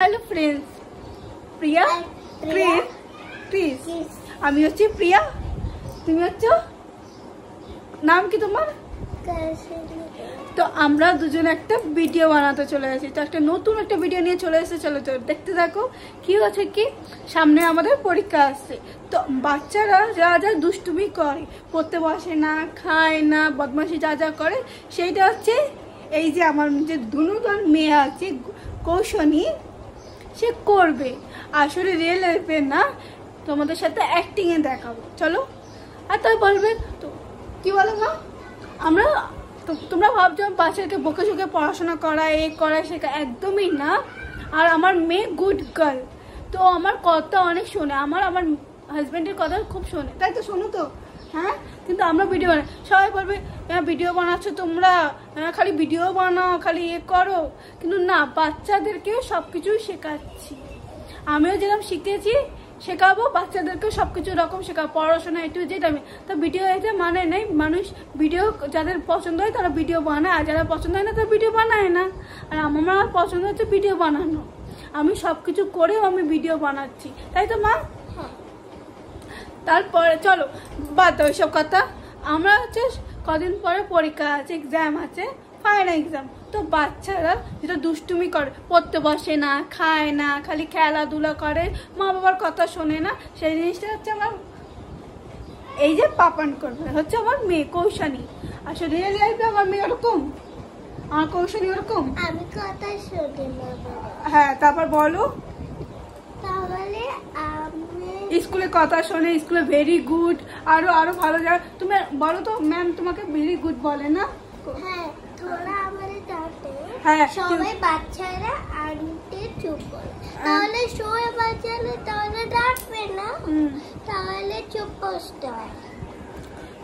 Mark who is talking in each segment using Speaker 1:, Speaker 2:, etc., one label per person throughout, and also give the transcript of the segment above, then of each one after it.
Speaker 1: Hello friends, प्रिया Chris আমি হচ্ছি প্রিয়া, তুমি হচ্ছো, নাম কি তোমার? তো আমরা দুজন একটা ভিডিও বানাতে চলে এসেছি, তো একটা নতুন একটা ভিডিও নিয়ে চলে এসেছে। চলো তো দেখতে থাকো। কি হচ্ছে কি, সামনে আমাদের পরীক্ষা আসছে। তো বাচ্চারা যা যা দুষ্টুমি করে, পড়তে বসে না, খায় না, বদমাশি যা যা করে, সেইটা হচ্ছে এই যে আমার যে দুনুদন মেয়ে আছে কৌশনী, সে করবে। আসলে রিয়েল লাইফে না, তোমাদের সাথে অ্যাক্টিংয়ে দেখাবো। চলো। আর তাই বলবে তো কি বলো না, আমরা তোমরা ভাবছো বাচ্চাকে বকে চোখে পড়াশোনা করা, এ করা শেখা, একদমই না। আর আমার মেয়ে গুড গার্ল, তো আমার কথা অনেক শোনে, আমার হাজব্যান্ডের কথা খুব শোনে, তাই তো? শোনো তো, হ্যাঁ। কিন্তু আমরা ভিডিও বানাই, সবাই বলবে হ্যাঁ ভিডিও বানাচ্ছ তোমরা, হ্যাঁ খালি ভিডিও বানাও, খালি এ করো। কিন্তু না, বাচ্চাদেরকেও সব কিছুই শেখাচ্ছি। আমিও যেরকম শিখেছি শেখাবো, বাচ্চাদেরকেও সব কিছু রকম শেখাবো, পড়াশোনা একটু যেটা আমি। তো ভিডিও এতে মানে নেই, মানুষ ভিডিও যাদের পছন্দ হয় তারা ভিডিও বানায়, আর যারা পছন্দ হয় না তারা ভিডিও বানায় না। আর আমার পছন্দ হচ্ছে ভিডিও বানানো, আমি সব কিছু করেও আমি ভিডিও বানাচ্ছি, তাই তো মা? তারপরে চলো বাদ দাও সব কথা। আমরা হচ্ছে কদিন পরে পরীক্ষা আছে, এক্সাম আছে, ফাইনাল এক্সাম। তো বাচ্চারা যেটা দুষ্টুমি করে, পড়তে বসে না, খায় না, খালি খেলাধুলা করে, মা বাবার কথা শোনে না, সেই জিনিসটা হচ্ছে আমার এই যে পাপান করবে, হচ্ছে আমার মেয়ে কৌশনী। আসলে রিয়েল লাইফে আমার মেয়ে ওরকম, আমার কৌশনী ওরকম।
Speaker 2: আমি কথা শুনি না।
Speaker 1: হ্যাঁ, তারপর বলো।
Speaker 2: তাহলে
Speaker 1: স্কুলে কথা শোনে, স্কুলে ভেরি গুড, আরো ভালো যায়। তুমি বলো তো, ম্যাম তোমাকে ভেরি গুড বলে না?
Speaker 2: হ্যাঁ, তোরা আমাদের ডাকতে।
Speaker 1: হ্যাঁ,
Speaker 2: সবাই বাচ্চারা আন্টি চুপ করে, তাহলে সবাই বাচ্চারা তাহলে ডাকবে না, তাহলে চুপ বসতে হয়।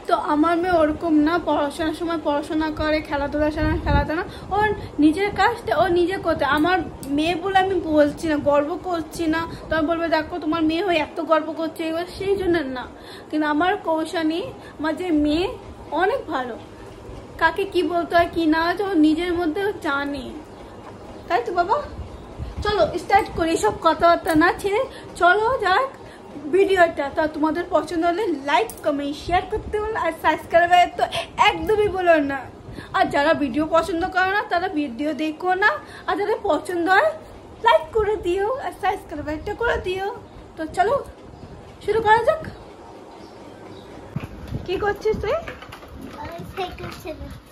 Speaker 1: তো আমার মেয়ে ওরকম না, পড়াশোনার সময় পড়াশোনা করে, খেলাধুলার সময় খেলাধুলা, ওর নিজের কাজটা ও নিজে করতে। আমার মেয়ে বলে আমি বলছি না, গর্ব করছি না। তোমার বলবে দেখো তোমার মেয়ে হয়ে এত গর্ব করছে, এবার সেই জন্য না। কিন্তু আমার কৌশনী, আমার যে মেয়ে অনেক ভালো, কাকে কি বলতে হয় কি না হয় ও নিজের মধ্যে জানে, তাই তো বাবা? চলো স্টার্ট করি, সব কথাবার্তা না ছেড়ে চলো যাক ভিডিওটা। তা তোমাদের পছন্দ হলে লাইক কমেন্ট শেয়ার করতে বলো, আর সাবস্ক্রাইব তো একদমই বলো না। আর যারা ভিডিও পছন্দ করে না তারা ভিডিও দেখো না, আর যারা পছন্দ হয় লাইক করে দিও আর সাবস্ক্রাইবটা করে দিও। তো চলো শুরু করা যাক। কি করছিস তুই?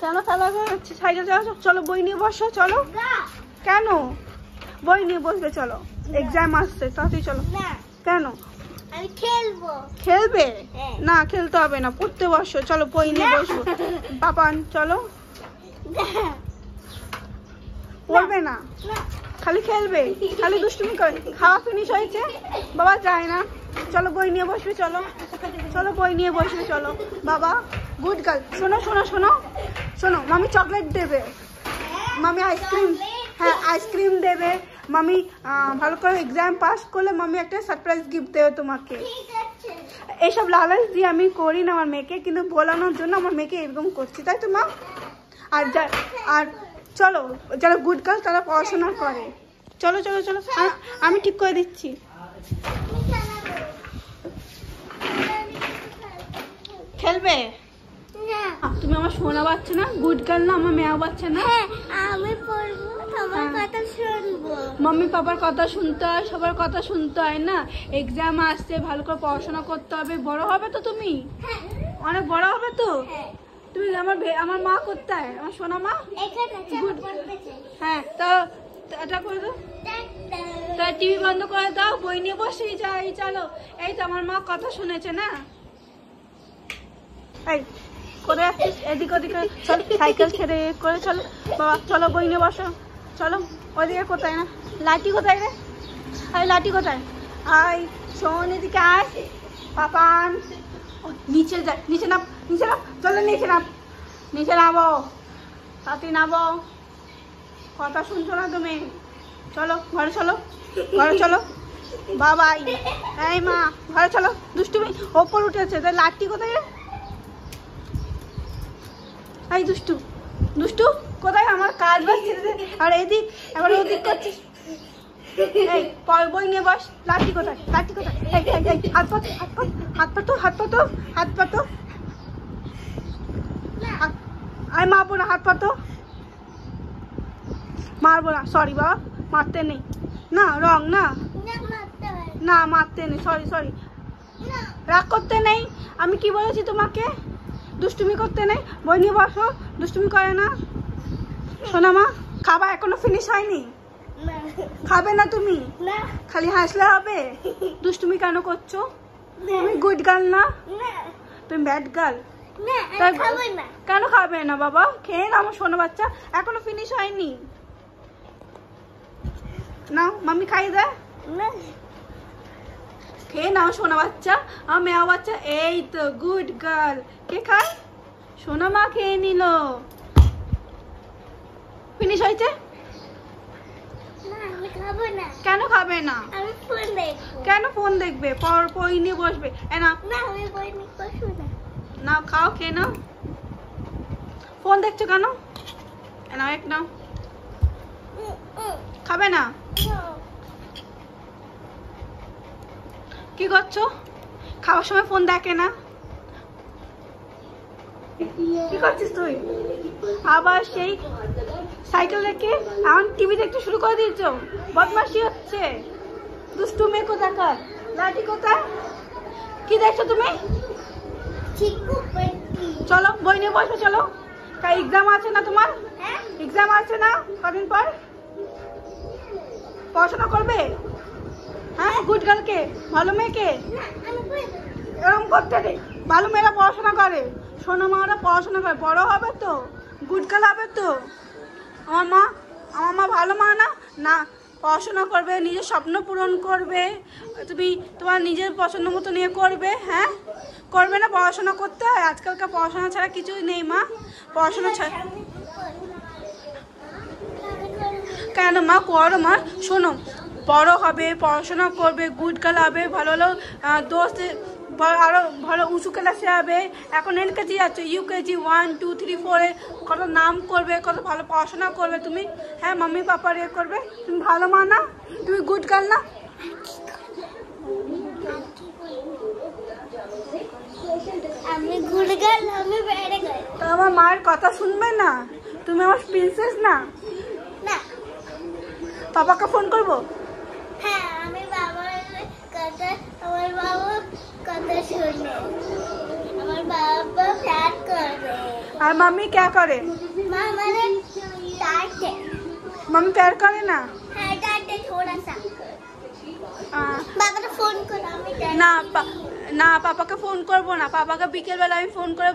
Speaker 1: কেন তালা হচ্ছে সাইকেল চালাচ্ছ? চলো বই নিয়ে বসো, চলো। কেন বই নিয়ে বসবে? চলো এক্সাম আসছে, তাড়াতাড়ি চলো। কেন?
Speaker 2: আমি খেলবো।
Speaker 1: খেলবে না? খেলতে হবে না, পড়তে বসো। চলো বই নিয়ে বসবো। পাপান চলো। পড়বে না, খালি খেলবে, খালি দুষ্টুমি করে। খাওয়া ফিনিশ হয়েছে? বাবা যায় না, চলো বই নিয়ে বসবে। চলো চলো বই নিয়ে বসবে, চলো। বাবা গুড গার্ল। শোনো শোনো শোনো শোনো, মামি চকলেট দেবে, মামি আইসক্রিম, হ্যাঁ আইসক্রিম দেবে। মামি ভালো করে এক্সাম পাস করলে মামি একটা সারপ্রাইজ গিফট দেবে তোমাকে। এইসব লালচ দিয়ে আমি করি না আমার মেয়েকে, কিন্তু বলানোর জন্য আমার মেয়েকে এরকম করছি, তাই তো মা? আর চলো যারা গুড গার্ল তারা পড়াশোনা করে। চলো চলো চলো, আমি ঠিক করে দিচ্ছি। খেলবে? তুমি আমার সোনা বাচ্চা না, গুড গার্ল না, আমার মেয়া বাচ্চা না?
Speaker 2: আমি পড়বো, তোমার কথা শুনবো।
Speaker 1: মাম্মি পাপার কথা শুনতে হয়, সবার কথা শুনতে হয় না? এক্সাম আসছে, ভালো করে পড়াশোনা করতে হবে। বড় হবে তো তুমি, অনেক বড় হবে তো তুমি। আমার মা কোথায়? আমার সোনা মা? হ্যাঁ, তো এটা করে দাও, তা টিভি বন্ধ করে দাও, বই নিয়ে বসেই যাই। চলো, এই তো আমার মা কথা শুনেছে না। এই করে আসছিস এদিক ওদিকে, চল সাইকেল ছেড়ে করে চলো। বাবা চলো বই নিয়ে বসো, চলো। ওদিকে কোথায় না, লাঠি কোথায় রে? আরে লাঠি কোথায়? আয় শোন, এদিকে আয়। পাপান নিচে যা, নিচে নাম, নিচে নাম, চলো নিচে নাম, নিচে নামো, তাতে নামো। কথা শুনছো না তুমি? চলো ঘরে চলো, ঘরে চলো। বাবাই এই মা ঘরে চলো। দুষ্টুমি ওপর উঠেছে, তাই লাঠি কোথায় রে? এই দুষ্টু দুষ্টু কোথায়? আমার কাজ বাজছে, আর এদিক আবার ওদিক করছিস। এই বই নিয়ে বস। লাঠি কোথায়? লাঠি কোথায়? হাত পাতো, হাত পাতো, হাত পাতো, হাত পাতো, হাত পাতো। আমি মারবো না, হাত পাতো। মারবো না, সরি বাবা, মারতে নেই। না রং না, না মারতে নেই, সরি সরি। রাগ করতে নেই। আমি কি বলেছি তোমাকে? দুষ্টুমি করতে নেই। বই নিয়ে বসো, দুষ্টুমি করে না। শোনা মা, খাবার এখনো ফিনিশ হয়নি। খাবে না তুমি? খালি হাসলে হবে? দুষ্টুমি কেন করছো? তুমি গুড গার্ল না, তুমি ব্যাড গার্ল। কেন খাবে না বাবা? খেয়ে না আমার সোনা বাচ্চা, এখনো ফিনিশ হয়নি। না মাম্মি খাই দে, খেয়ে নাও সোনা বাচ্চা। আমার মেয়া বাচ্চা, এই তো গুড গার্ল। কে খায়? সোনা মা খেয়ে নিল। ফিনিশ হয়েছে? কেন খাবে না? কেন ফোন দেখবে? বই নিয়ে বসবে। না খাও, খেয়ে নাও। ফোন দেখছো কেন? নাও এক নাও। খাবে না? কি করছো? খাওয়ার সময় ফোন দেখে না? কি করছিস তুই? আবার সেই সাইকেল রেখে এখন টিভি দেখতে শুরু করে দিয়েছো। বদমাশি হচ্ছে। দুষ্টু মেয়ে কোথাকার। লাঠি কোথায়? কি দেখছো তুমি? চলো বই নিয়ে বসো, চলো। এক্সাম আছে না তোমার? এক্সাম আছে না কদিন পর? পড়াশোনা করবে? হ্যাঁ, গুড গার্ল কে? ভালো মেয়েকে? এরকম করতে নেই। ভালো মেয়েরা পড়াশোনা করে, সোনা মারা পড়াশোনা করে, বড় হবে তো, গুড গার্ল হবে তো। আমার মা ভালো মা না? না, পড়াশোনা করবে, নিজের স্বপ্ন পূরণ করবে। তুমি তোমার নিজের পছন্দ মতো নিয়ে করবে। হ্যাঁ, করবে না? পড়াশোনা করতে হয়। আজকালকার পড়াশোনা ছাড়া কিছুই নেই মা। পড়াশোনা ছাড়া কেন মা? করো মা। শোনো, বড় হবে, পড়াশোনা করবে, গুড গার্ল হবে, ভালো ভালো দোস্ত, আরো ভালো উঁচু ক্লাসে হবে। এখন এলকেজি যাচ্ছে, ইউকেজি 1 2 3 4 কত নাম করবে, কত ভালো পড়াশোনা করবে তুমি। হ্যাঁ, মাম্মি পাপার এ করবে। তুমি ভালো মা না? তুমি গুড গার্ল না?
Speaker 2: আমি গুড গার্ল, আমি ব্যাড গার্ল।
Speaker 1: তো আমার মায়ের কথা শুনবে না? তুমি আমার প্রিন্সেস না?
Speaker 2: না।
Speaker 1: পাপাকে ফোন করবো?
Speaker 2: হ্যাঁ, আমি বাবার কথা, আমার বাবা কথা শুনে, আমার বাবা প্যার করে।
Speaker 1: আর মাম্মি क्या करे?
Speaker 2: मामा डांटे।
Speaker 1: मम्मी प्यार करे ना?
Speaker 2: हाँ, डांटे थोड़ा सा। बाबा ने फोन करा,
Speaker 1: না না, পাপাকে ফোন করবো না। পাপাকে বিকেলবেলা আমি ফোন করে,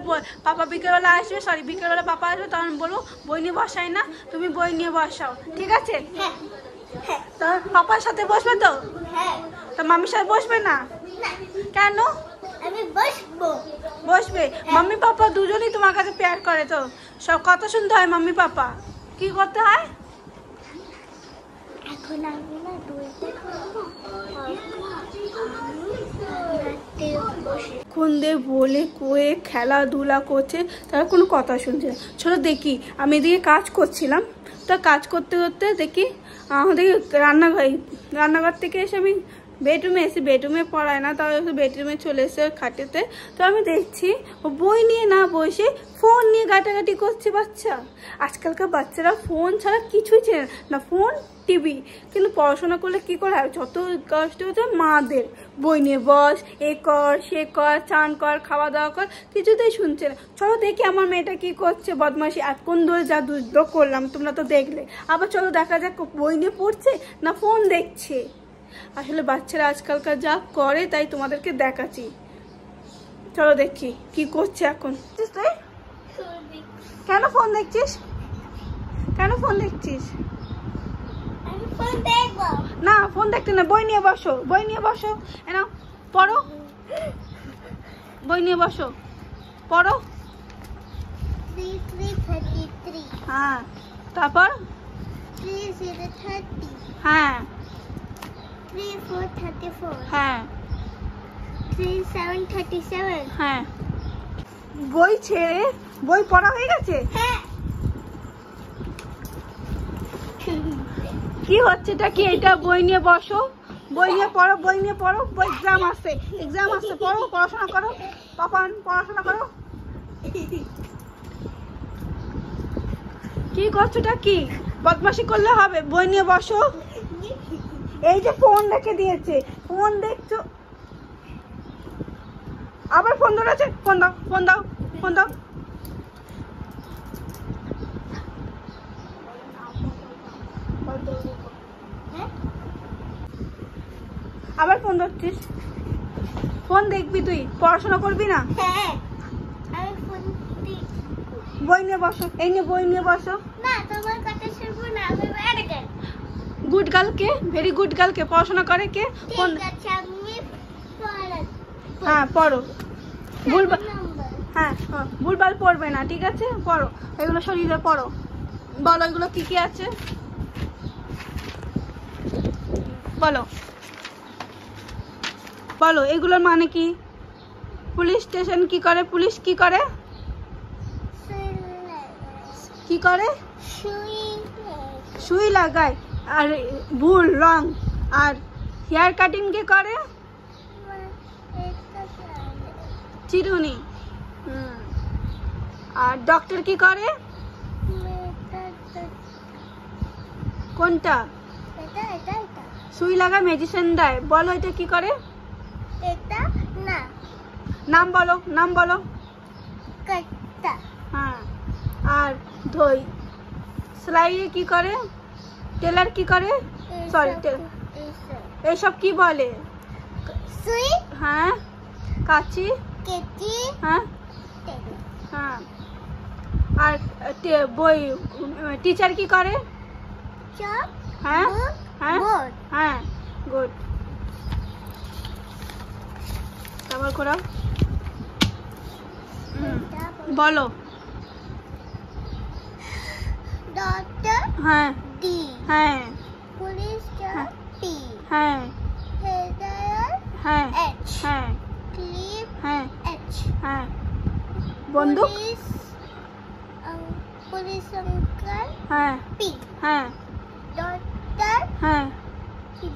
Speaker 1: পাপা বিকেলবেলা আসবে, সরি বিকেলবেলা পাপা আসবে, তখন বলবো বই নিয়ে বসাই না, তুমি বই নিয়ে বসাও, ঠিক আছে?
Speaker 2: হ্যাঁ।
Speaker 1: তা পাপার সাথে বসবে তো?
Speaker 2: হ্যাঁ।
Speaker 1: তা মাম্মির সাথে বসবে না? কেন?
Speaker 2: আমি বসবো।
Speaker 1: বসবে। মাম্মি পাপা দুজনেই তোমার কাছে প্যার করে তো, সব কথা শুনতে হয় মাম্মি পাপা। কি করতে হয়?
Speaker 2: এখন আমি না দুইটা খাবো।
Speaker 1: খুন্দে বলে কয়ে খেলাধুলা করছে, তারা কোনো কথা শুনছে না। চলো দেখি, আমি এদিকে কাজ করছিলাম, তা কাজ করতে করতে দেখি আমাদের রান্নাঘর থেকে এসে আমি বেডরুমে এসে, বেডরুমে পড়ায় না, তাও বেডরুমে চলে এসে খাটেতে, তো আমি দেখছি ও বই নিয়ে না বসে ফোন নিয়ে ঘাটাঘাটি করছে বাচ্চা। আজকালকার বাচ্চারা ফোন ছাড়া কিছুই চেনে না, ফোন টিভি। কিন্তু পড়াশোনা করলে কি করে? যত কষ্ট হচ্ছে মাদের, বই নিয়ে বস, এ কর সে কর, চান কর, খাওয়া দাওয়া কর, কিছুতেই শুনছে না। চলো দেখি আমার মেয়েটা কি করছে, বদমাশি। এতক্ষণ ধরে যা দুধ করলাম তোমরা তো দেখলে, আবার চলো দেখা যাক বই নিয়ে পড়ছে না ফোন দেখছে। আসলে বাচ্চারা আজকালকার যা করে তাই তোমাদেরকে দেখাচ্ছি। চলো দেখি কি করছে এখন। তুই কেন ফোন দেখছিস? কেন ফোন দেখছিস? না, ফোন দেখতে না, বই নিয়ে বসো, বই নিয়ে বসো। এনা পড়ো, বই নিয়ে বসো, পড়ো। হ্যাঁ, তারপর হ্যাঁ
Speaker 2: 3 4 34
Speaker 1: হ্যাঁ
Speaker 2: 3 7 37
Speaker 1: হ্যাঁ। বই ছেড়ে বই পড়া হয়ে গেছে?
Speaker 2: হ্যাঁ।
Speaker 1: কি হচ্ছে এটা কি? এটা বই নিয়ে বসো, বই নিয়ে পড়ো, বই নিয়ে পড়ো, এক্সাম আসছে, এক্সাম আসছে, পড়ো, পড়াশোনা করো পাপান, পড়াশোনা করো। কি করছো এটা কি? বদমাশি করলে হবে, বই নিয়ে বসো। এই যে ফোন রেখে দিয়েছে, ফোন দেখছো, আবার ফোন ধরেছে, ফোন দাও, ফোন দাও, ফোন দাও। আবার ফোন ধরছিস, ফোন দেখবি তুই, পড়াশোনা করবি না?
Speaker 2: হ্যাঁ আমি ফোন দিই।
Speaker 1: বই নিয়ে বসো, এই নিয়ে বই নিয়ে বসো।
Speaker 2: না তোমার কথা শুনবো না, আমি ব্যাড গার্ল।
Speaker 1: গুড গার্লকে, ভেরি গুড গার্লকে, পড়াশোনা করে কে? ফোন।
Speaker 2: ঠিক আছে আমি পড়াচ্ছি।
Speaker 1: হ্যাঁ পড়ো, ভুলভাল,
Speaker 2: নাম্বার
Speaker 1: হ্যাঁ ভুলভাল পড়বে না, ঠিক আছে? পড়ো, এগুলো শরীরে পড়ো। বলো এগুলো কি কি আছে, বলো বলো এগুলোর মানে কি? পুলিশ স্টেশন কি করে? পুলিশ কি করে? কি করে? সুই লাগায়। আর ভুল, রং। আর হেয়ার কাটিং কে করে? চিরুনি। আর ডক্টর কি করে? কোনটা?
Speaker 2: এটা এটা এটা
Speaker 1: সুই লাগায়, মেডিসিন দেয়। বলো এটা কি করে?
Speaker 2: এটা না
Speaker 1: নাম বলো, নাম বলো।
Speaker 2: কাটা
Speaker 1: হ্যাঁ। আর ধই, সেলাই কি করে? টেলার কি করে? সরি, এইসব কি বলে?
Speaker 2: সুই
Speaker 1: হ্যাঁ। কাঁচি।
Speaker 2: কেচি
Speaker 1: হ্যাঁ হ্যাঁ। আর বই, টিচার কি করে?
Speaker 2: চক
Speaker 1: হ্যাঁ হ্যাঁ
Speaker 2: বোর্ড
Speaker 1: হ্যাঁ, গুড। আবার করাও। বলো।
Speaker 2: ডক্টর
Speaker 1: হ্যাঁ
Speaker 2: ডি
Speaker 1: হ্যাঁ
Speaker 2: পুলিশ টি
Speaker 1: হ্যাঁ
Speaker 2: হেডার
Speaker 1: হ্যাঁ
Speaker 2: এইচ
Speaker 1: হ্যাঁ
Speaker 2: ক্লিপ
Speaker 1: হ্যাঁ
Speaker 2: এইচ
Speaker 1: হ্যাঁ। বন্দুক।
Speaker 2: পুলিশ আঙ্কেল
Speaker 1: হ্যাঁ
Speaker 2: পি
Speaker 1: হ্যাঁ
Speaker 2: ডক্টর
Speaker 1: হ্যাঁ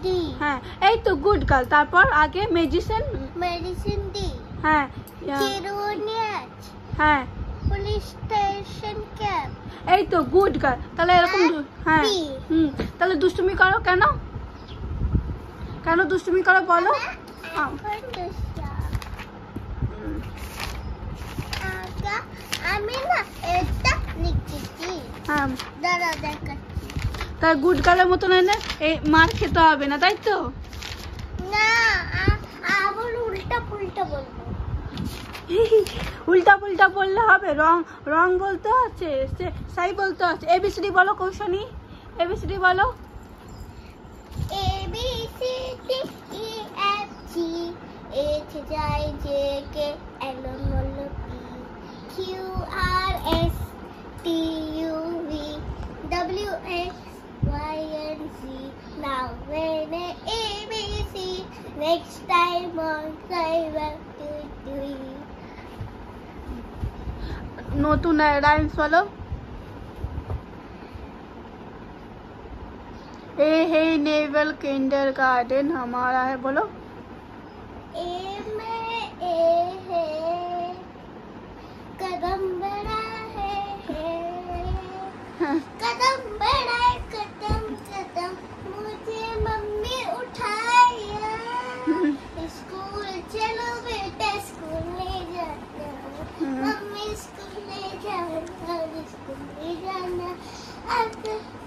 Speaker 2: ডি
Speaker 1: হ্যাঁ। এই তো গুড গার্ল। তারপর আগে মেডিসিন।
Speaker 2: মেডিসিন ডি
Speaker 1: হ্যাঁ
Speaker 2: চিরুনি এইচ
Speaker 1: হ্যাঁ।
Speaker 2: পুলিশ স্টেশন ক্যাপ
Speaker 1: এই তো গুড গার্ল। তাহলে এরকম হ্যাঁ তাহলে দুষ্টুমি করো কেন? কেন দুষ্টুমি করো বলো?
Speaker 2: আমি না এটা লিখেছি,
Speaker 1: হ্যাঁ।
Speaker 2: দাঁড়া দেখাচ্ছি।
Speaker 1: তার গুড গার্লের মতন এনে এই মার খেতে হবে না, তাই তো?
Speaker 2: না আবার উল্টা পুল্টা বলবো।
Speaker 1: উল্টা পুল্টা বললে হবে? রং, রং বলতে আছে, সাই বলতে আছে। এবিসিডি বলো কৌশনী, এবিসিডি বলো।
Speaker 2: A B C D E F G H I J K L M N P Q R S T U V W X Y and Z. Now when A B C, next time on I will do it.
Speaker 1: নতুন rhymes বলো। ए है naval kindergarten हमारा है, बोलो।
Speaker 2: A में A है, कदम बड़ा है, कदम बड़ा है, कदम कदम मुझे मम्मी उठाया, स्कूल चलो बेटा स्कूल में जाना, मम्मी स्कूल में जाना, स्कूल में जाना। आज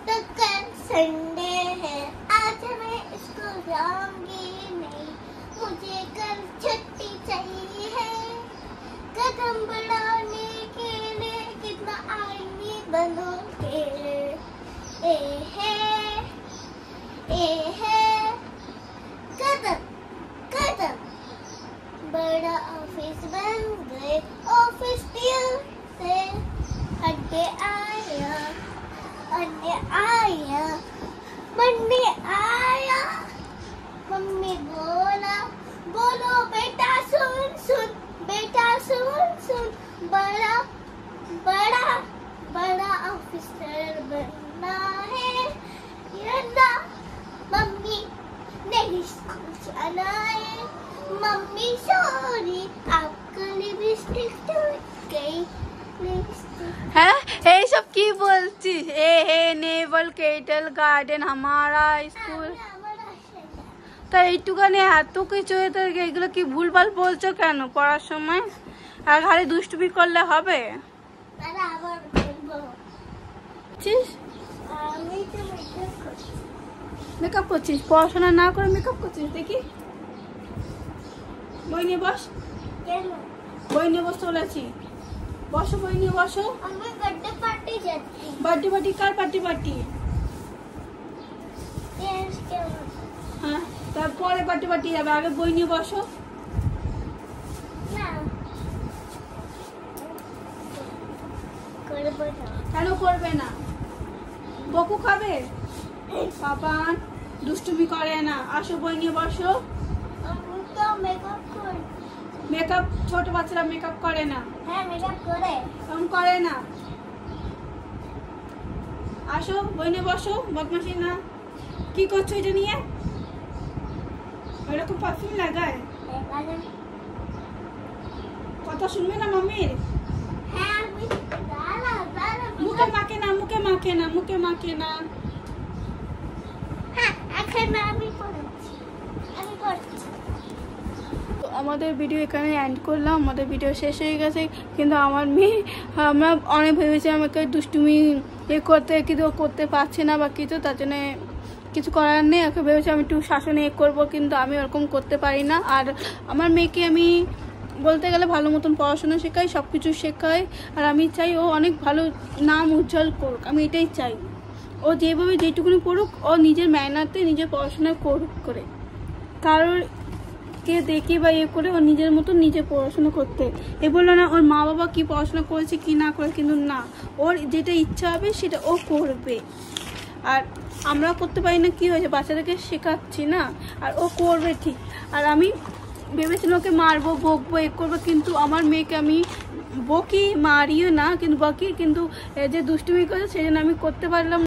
Speaker 2: तो कल संडे है, आज मैं स्कूल जाऊंगी नहीं, मुझे कल छुट्टी चाहिए है। कदम बढ़ाने के लिए कितना आईनी बनोगे। ए है कदम कदम बड़ा ऑफिस बन गए, ऑफिस से अड्डे आया, अड्डे आया, मंडे आया। मम्मी बोला, बोलो बेटा सुन सुन, बेटा सुन सुन, बड़ा बड़ा बड़ा ऑफिसर बनना है, ये ना स्कूल जाना है मम्मी सॉरी आपका लिपस्टिक टूट गई
Speaker 1: হ্যাঁ এইসব কি বলছিস এ হে নেভাল কেটল গার্ডেন हमारा স্কুল তা এইটুখানি এত কিছু এগুলো কি ভুলভাল বলছো কেন পড়ার সময় আর ঘরে দুষ্টুমি করলে হবে মেকআপ করছিস পড়াশোনা না করে মেকআপ করছিস দেখি বই নিয়ে বস বই নিয়ে বস চলেছি বসো বই নিয়ে বসো
Speaker 2: আমি বার্থডে পার্টি যাচ্ছি
Speaker 1: বার্থডে পার্টি কার পার্টি হ্যাঁ তারপরে পার্টি যাবে আগে বই নিয়ে বসো
Speaker 2: না করব না
Speaker 1: কেন করবে না বকু খাবে পাপান দুষ্টুমি করে না আসো বই নিয়ে বসো
Speaker 2: আমি তো মেকআপ করি
Speaker 1: মেকআপ ছোট বাচ্চারা মেকআপ করে না
Speaker 2: হ্যাঁ মেকআপ করে
Speaker 1: এমন করে না আসো বই নিয়ে বসো বদমাশি না কি করছো এটা নিয়ে এরকম পারফিউম লাগায় কথা শুনবে না মাম্মির
Speaker 2: হ্যাঁ আমি দাঁড়া
Speaker 1: মুখে মাখে না
Speaker 2: হ্যাঁ এখন আমি পড়ছি
Speaker 1: আমাদের ভিডিও এখানে এন্ড করলাম আমাদের ভিডিও শেষ হয়ে গেছে কিন্তু আমার মেয়ে আমরা অনেক ভেবেছি আমাকে দুষ্টুমি করতে কিন্তু করতে পারছে না বা কিছু তার জন্য কিছু করার নেই ওকে ভেবেছি আমি একটু শাসনে করবো কিন্তু আমি ওরকম করতে পারি না আর আমার মেয়েকে আমি বলতে গেলে ভালো মতন পড়াশোনা শেখাই সব কিছু শেখাই আর আমি চাই ও অনেক ভালো নাম উজ্জ্বল করুক আমি এটাই চাই ও যেভাবে যেটুকুনি পড়ুক ও নিজের মেহনতে নিজের পড়াশোনা করুক করে কারোর কে দেখে বা করে ও নিজের মতো নিজে পড়াশোনা করতে এ বললো না ওর মা বাবা কি পড়াশোনা করেছে কি না করে কিন্তু না ওর যেটা ইচ্ছা হবে সেটা ও করবে আর আমরা করতে পারি না কি হয়েছে বাচ্চাদেরকে শেখাচ্ছি না আর ও করবে ঠিক আর আমি ভেবেছিলাম ওকে মারবো বকবো করবো কিন্তু আমার মেয়েকে আমি বকি মারিও না কিন্তু বকি কিন্তু যে দুষ্টুমি করে সেই জন্য আমি করতে পারলাম